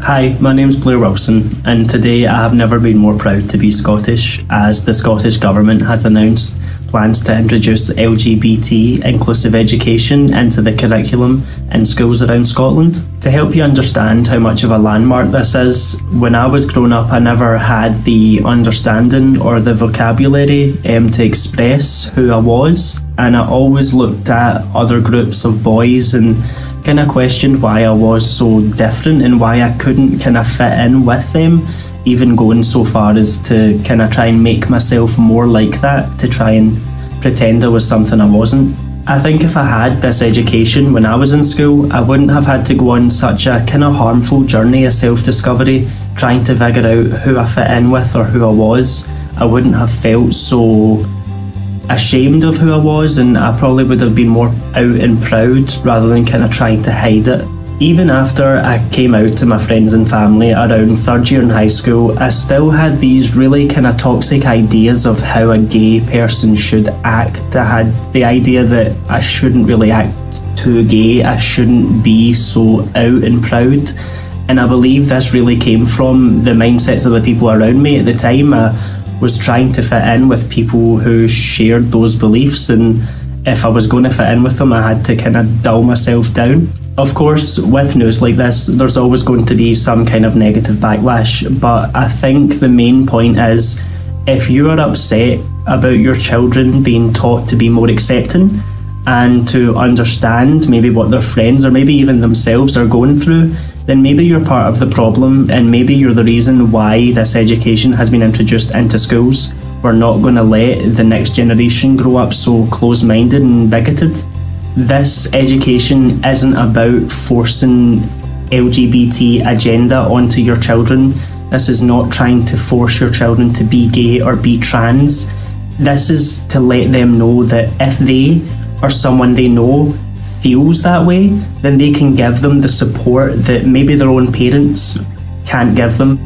Hi, my name's Blair Wilson, and today I have never been more proud to be Scottish, as the Scottish Government has announced plans to introduce LGBT inclusive education into the curriculum in schools around Scotland. To help you understand how much of a landmark this is, when I was growing up I never had the understanding or the vocabulary to express who I was, and I always looked at other groups of boys and kind of questioned why I was so different and why I couldn't kind of fit in with them, even going so far as to kind of try and make myself more like that, to try and pretend I was something I wasn't. I think if I had this education when I was in school, I wouldn't have had to go on such a kind of harmful journey of self-discovery, trying to figure out who I fit in with or who I was. I wouldn't have felt so ashamed of who I was, and I probably would have been more out and proud rather than kind of trying to hide it. Even after I came out to my friends and family around third year in high school, I still had these really kind of toxic ideas of how a gay person should act. I had the idea that I shouldn't really act too gay, I shouldn't be so out and proud. And I believe this really came from the mindsets of the people around me at the time. I was trying to fit in with people who shared those beliefs, and if I was going to fit in with them I had to kind of dull myself down. Of course, with news like this there's always going to be some kind of negative backlash, but I think the main point is, if you are upset about your children being taught to be more accepting and to understand maybe what their friends or maybe even themselves are going through, then maybe you're part of the problem, and maybe you're the reason why this education has been introduced into schools. We're not going to let the next generation grow up so close-minded and bigoted. This education isn't about forcing LGBT agenda onto your children. This is not trying to force your children to be gay or be trans. This is to let them know that if they or someone they know feels that way, then they can give them the support that maybe their own parents can't give them.